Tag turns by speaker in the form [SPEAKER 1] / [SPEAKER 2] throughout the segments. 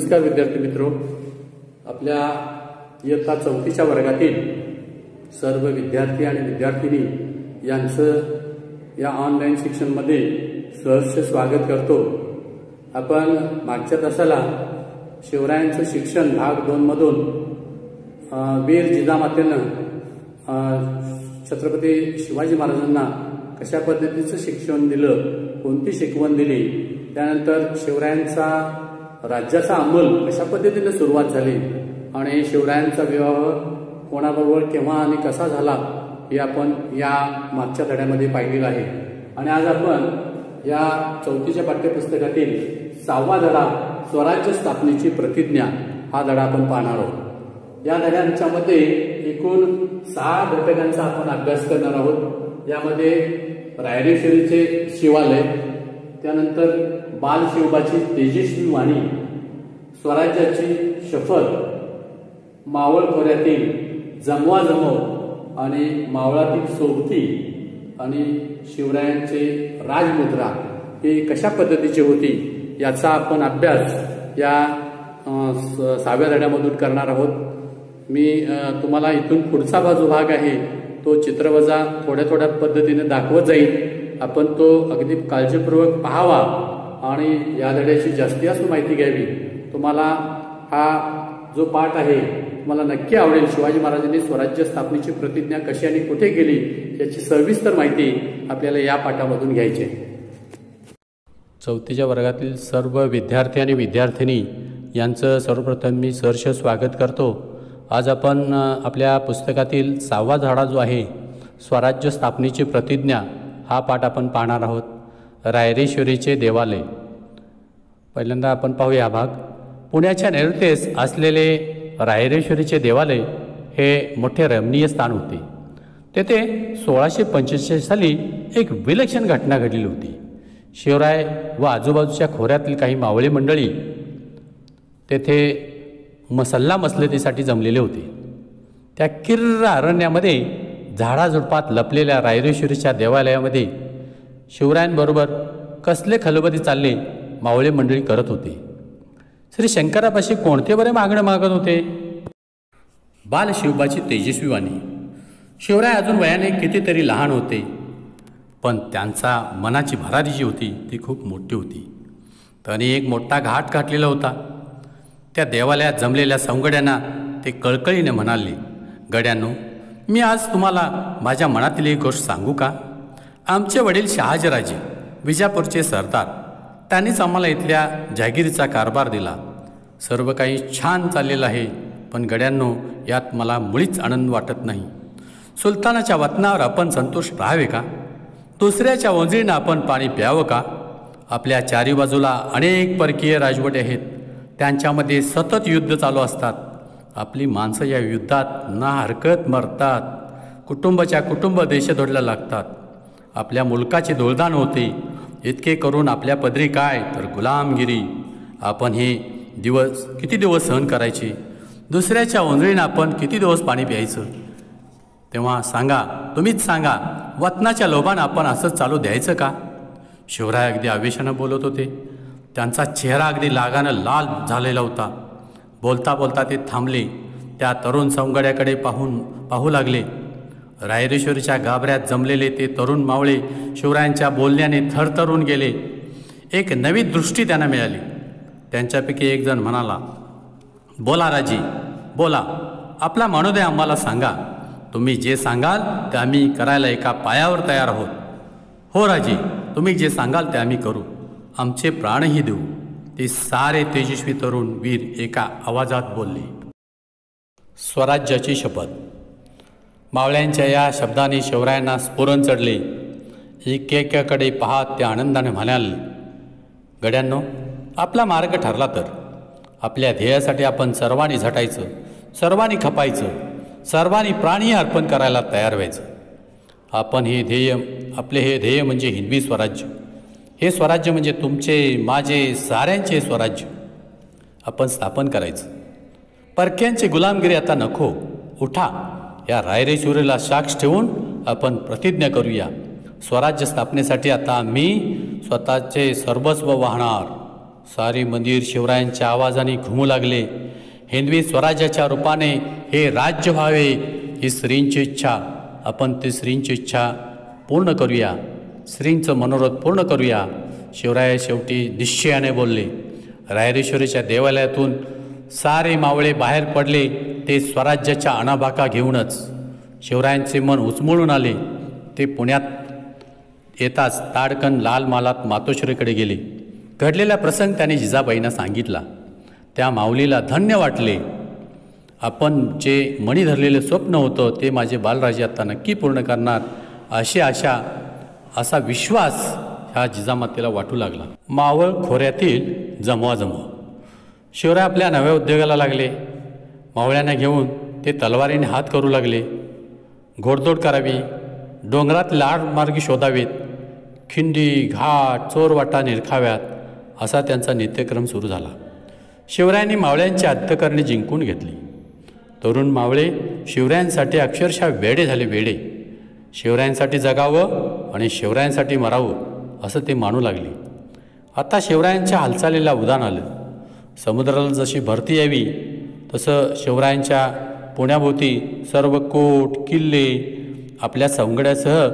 [SPEAKER 1] नमस्कार विद्यार्थी मित्रो, आपल्या इयत्ता 4थीच्या वर्गातील सर्व विद्यार्थी आणि विद्यार्थिनी यांचं या ऑनलाईन शिक्षणमध्ये सहर्ष स्वागत करतो। आपण मागच्या तासाला शिवरायांचं शिक्षण भाग 2 मधून वीर जिजामातेनं छत्रपती शिवाजी महाराजांना कशा पद्धतीचं शिक्षण दिलं, कोणती शिकवण दिली, त्यानंतर शिवरायांचा राज्याचा अंमल कशा पद्धतीने सुरुवात झाली आणि शिवरायांचा विवाह कोणाबरोबर केव्हा आणि कसा झाला हे आपण या मागच्या धड्यामध्ये पाहिलेलं आहे। आणि आज आपण या 4थीच्या पाठ्यपुस्तकातील 6वा धडा स्वराज्य स्थापनेची प्रतिज्ञा हा धडा आपण पाहणार आहोत। या धड्यांच्यामध्ये एकूण 6 घटकांचा आपण अभ्यास करणार आहोत। यामध्ये रायरेश्वरीचे शिवालय, त्यानंतर बालशिवबाची तेजस्वी वाणी, स्वराज्याची शपथ, मावळ खोऱ्यातील जमवाजमव आणि मावळातील सोबती आणि शिवरायांचे राजमुद्रा हे कशा पद्धतीची होती याचा आपण अभ्यास या 6व्या धड्यामधून करणार आहोत। मी तुम्हाला इथून पुढचा जो भाग आहे तो चित्रवजा थोड्या पद्धतीने दाखवत जाईल। आपण तो अगदी काळजीपूर्वक पाहावा आणि या धड्याची जास्तीत माहिती घ्यावी। तुम्हाला हा जो पाठ आहे मला नक्की आवडेल। शिवाजी महाराजांनी स्वराज्य स्थापनेची प्रतिज्ञा कशी आणि कुठे केली याची सविस्तर माहिती आपल्याला या पाठामधून घ्यायची आहे। 4थीच्या वर्गातील सर्व विद्यार्थी आणि विद्यार्थिनी यांचं सर्वप्रथम मी सहर्ष स्वागत करतो। आज आपण आपल्या पुस्तकातील 6वा धडा जो आहे स्वराज्य स्थापनेची प्रतिज्ञा हा पाठ आपण पाहणार आहोत। रायरेश्वरीचे देवालय। पहिल्यांदा आपण पाहूया हा भाग। पुण्याच्या नैऋत्येस असलेले रायरेश्वरीचे देवालय हे मोठे रमणीय स्थान होते। तेथे 1645 साली एक विलक्षण घटना घडली होती। शिवराय व आजूबाजूच्या खोऱ्यातील काही मावळी मंडळी तेथे सल्ला मसलतीसाठी जमलेले होते। त्या किर्र अरण्यामध्ये झाडाझुडपात लपलेल्या रायरेश्वरीच्या देवालयामध्ये शिवरायांबरोबर कसले खलबती चालले मावळे मंडळी करत होते। श्री शंकरापाशी कोणते बरे मागणे मागत होते? बालशिवबाची तेजस्वी वाणी। शिवराय अजून वयाने कितीतरी लहान होते, पण त्यांचा मनाची भरारी जी होती ती खूप मोठी होती। त्यांनी एक मोठा घाट घातलेला होता। त्या देवालयात जमलेल्या सवंगड्यांना ते कळकळीने म्हणाले, गड्यांनो, मी आज तुम्हाला माझ्या मनातील एक गोष्ट सांगू का? आमचे वडील शहाजीराजे विजापूरचे सरदार, त्यांनीच आम्हाला इथल्या जहागिरीचा कारभार दिला। सर्व काही छान चाललेलं आहे, पण गड्यांनो यात मला मुळीच आनंद वाटत नाही। सुलतानाच्या वतनावर आपण संतुष्ट राहावे का? दुसऱ्याच्या ओंजळीनं आपण पाणी प्यावं का? आपल्या चारी बाजूला अनेक परकीय राजवटे आहेत, त्यांच्यामध्ये सतत युद्ध चालू असतात। आपली माणसं या युद्धात ना हरकत मरतात, कुटुंबाच्या कुटुंब देशधोडला लागतात। आपल्या मुलकाची दोळदाण होते। इतके करून आपल्या पदरी काय तर गुलामगिरी। आपण हे किती दिवस सहन करायचे? दुसऱ्याच्या ओंजळीनं आपण किती दिवस पाणी प्यायचं? तेव्हा सांगा, तुम्हीच सांगा, वतनाच्या लोभानं आपण असंच चालू द्यायचं का? शिवराय अगदी आवेशानं बोलत होते। त्यांचा चेहरा अगदी लागानं लाल झालेला होता। बोलता बोलता ते थांबले। त्या तरुण सवंगड्याकडे पाहू लागले। रायरेश्वरीच्या गाभाऱ्यात जमलेले ते तरुण मावळे शिवरायांच्या बोलण्याने थरथरून गेले। एक नवी दृष्टी त्यांना मिळाली। त्यांच्यापैकी एक जण म्हणाला, बोला राजी, बोला, आपला मनोदय आम्हाला सांगा। तुम्ही जे सांगाल ते आम्ही करायला एका पायावर तयार आहोत। हो राजी, तुम्ही जे सांगाल ते आम्ही करू, आमचे प्राणही देऊ, ते सारे तेजस्वी तरुण वीर एका आवाजात बोलले। स्वराज्याची शपथ। मावळ्यांच्या या शब्दाने शिवरायांना स्फुरण चढले। एकेकाकडे पाहत ते आनंदाने म्हणाले, गड्यांनो, आपला मार्ग ठरला तर आपल्या ध्येयासाठी आपण सर्वांनी झटायचं, सर्वांनी खपायचं, सर्वांनी प्राणी अर्पण करायला तयार व्हायचं। आपले हे ध्येय म्हणजे हिंदवी स्वराज्य। हे स्वराज्य म्हणजे तुमचे, माझे, साऱ्यांचे स्वराज्य आपण स्थापन करायचं। परक्यांची गुलामगिरी आता नको। उठा, या रायरेश्वरीला साक्ष ठेवून आपण प्रतिज्ञा करूया। स्वराज्य स्थापनेसाठी आता आम्ही स्वतःचे सर्वस्व वाहणार, सारे मंदिर शिवरायांच्या आवाजाने घुमू लागले. हिंदवी स्वराज्याच्या रूपाने हे राज्य व्हावे ही श्रींची इच्छा. आपण ती श्रींची इच्छा पूर्ण करूया, श्रींचं मनोरथ पूर्ण करूया. शिवराय शेवटी निश्चयाने बोलले. रायरेश्वरीच्या देवालयातून सारे मावळे बाहेर पडले, ते स्वराज्याच्या अनाबाका घेऊनच. शिवरायांचे मन उचमळून आले. ते पुण्यात येताच ताडकन लाल मालात मातोश्रीकडे गेले. घडलेला प्रसंग त्याने जिजाबाईंना सांगितला. त्या माऊलीला धन्य वाटले. आपण जे मणी धरलेलं स्वप्न होतं ते माझे बालराजे आता नक्की पूर्ण करणार अशी आशा, असा विश्वास ह्या जिजामातेला वाटू लागला. मावळ खोऱ्यातील जमवाजमव. शिवराय आपल्या नव्या उद्योगाला लागले. मावळ्यांना घेऊन ते तलवारीने हात करू लागले. घोडदौड करावी, डोंगरात लाड मार्गी शोधावेत, खिंडी घाट चोरवाटा निरखाव्यात, असा त्यांचा नित्यक्रम सुरू झाला. शिवरायांनी मावळ्यांची अंतःकरणे जिंकून घेतली. तरुण मावळे शिवरायांसाठी अक्षरशः वेडे झाले, वेडे. शिवरायांसाठी जगावं आणि शिवरायांसाठी मरावं असं ते मानू लागले. आता शिवरायांच्या हालचालीला उधाण आलं. समुद्राला जशी भरती यावी तसं शिवरायांच्या पुण्याभोवती सर्व कोट किल्ले आपल्या सवंगड्यासह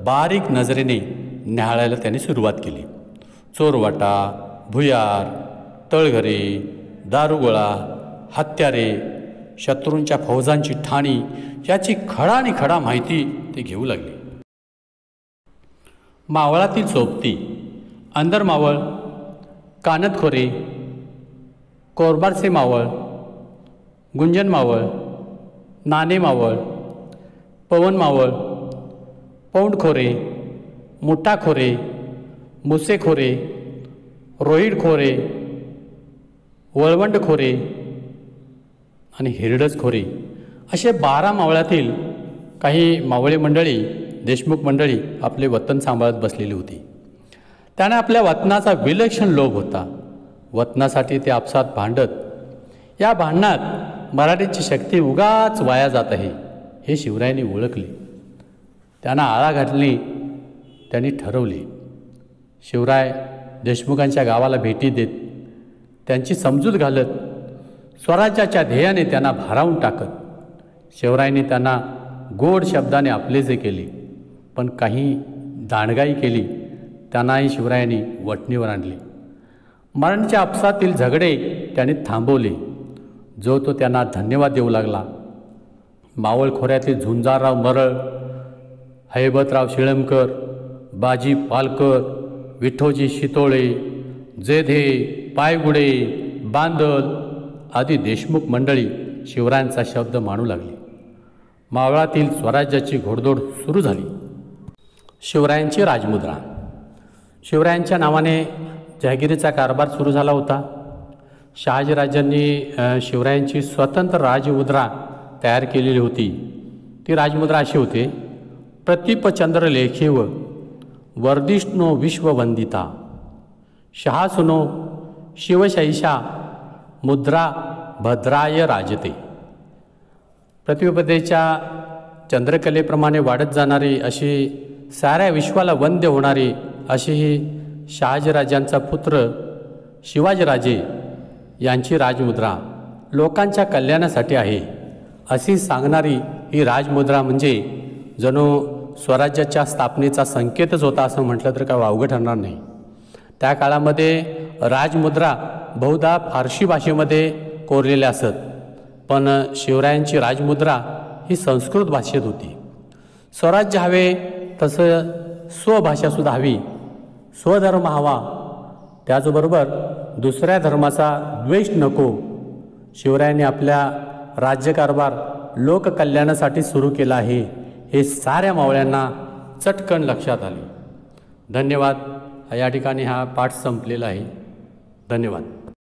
[SPEAKER 1] बारीक नजरेने न्याहाळायला त्यांनी सुरुवात केली. चोरवाटा, भुयार, तळघरे, दारुगोळा, हत्यारे, शत्रूंच्या फौजांची ठाणी याची खडा माहिती ते घेऊ लागले. मावळातील सोबती, अंदर मावळ, कानतखोरे, कोरबारसे मावळ, गुंजन मावळ, नाणे मावळ, पवन मावळ, पौंडखोरे, मुठाखोरे, मुसेखोरे, रोहिडखोरे, वळवंडखोरे आणि हिरडसखोरे असे 12 मावळातील काही मावळे मंडळी, देशमुख मंडळी आपले वतन सांभाळत बसलेली होती. त्यांना आपल्या वतनाचा विलक्षण लोभ होता. वतनासाठी ते आपसात भांडत. या भांडणात मराठीची शक्ती उगाच वाया जात आहे हे शिवरायांनी ओळखले. त्यांना आळा घातली. त्यांनी ठरवले. शिवराय देशमुखांच्या गावाला भेटी देत, त्यांची समजूत घालत, स्वराज्याच्या ध्येयाने त्यांना भारावून टाकत. शिवरायांनी त्यांना गोड शब्दाने आपलेसे केले, पण काही दांडगाई केली. त्यांनाही शिवरायांनी वटणीवर आणले. मराठीच्या आपसातील झगडे त्यांनी थांबवले. जो तो त्यांना धन्यवाद देऊ लागला. मावळ खोऱ्यातील झुंजारराव मरळ, हैबतराव शिळमकर, बाजी पालकर, विठोजी शितोळे, जेधे, पायगुडे, बांदल आदी देशमुख मंडळी शिवरायांचा शब्द मानू लागली. मावळातील स्वराज्याची घोडदौड सुरू झाली. शिवरायांची राजमुद्रा. शिवरायांच्या नावाने जहागिरीचा कारभार सुरू झाला होता. शहाजीराजांनी शिवरायांची स्वतंत्र राजमुद्रा तयार केलेली होती. ती राजमुद्रा अशी होती: प्रतीपचंद्र लेखीव वर्धिष्णो विश्ववंदिता, शहासुनो शिवशैषा मुद्रा भद्राय राजते. प्रतिपदेच्या चंद्रकलेप्रमाणे वाढत जाणारी, अशी साऱ्या विश्वाला वंद्य होणारी अशी ही शहाजीराजांचा पुत्र शिवाजीराजे यांची राजमुद्रा लोकांच्या कल्याणासाठी आहे अशी सांगणारी ही राजमुद्रा म्हणजे जणू स्वराज्याच्या स्थापनेचा संकेतच होता असं म्हटलं तर काय वावगं ठरणार नाही. त्या काळामध्ये राजमुद्रा बहुधा फारसी भाषेमध्ये कोरलेल्या असत, पण शिवरायांची राजमुद्रा ही संस्कृत भाषेत होती. स्वराज्य हवे तसं स्वभाषासुद्धा हवी, स्वधर्म हवा, त्याचबरोबर दुसऱ्या धर्माचा द्वेष नको. शिवरायांनी आपल्या राज्यकारभार लोककल्याणासाठी सुरू केला आहे हे साऱ्या मावळ्यांना चटकन लक्षात आले. धन्यवाद. या ठिकाणी हा पाठ संपलेला आहे. धन्यवाद.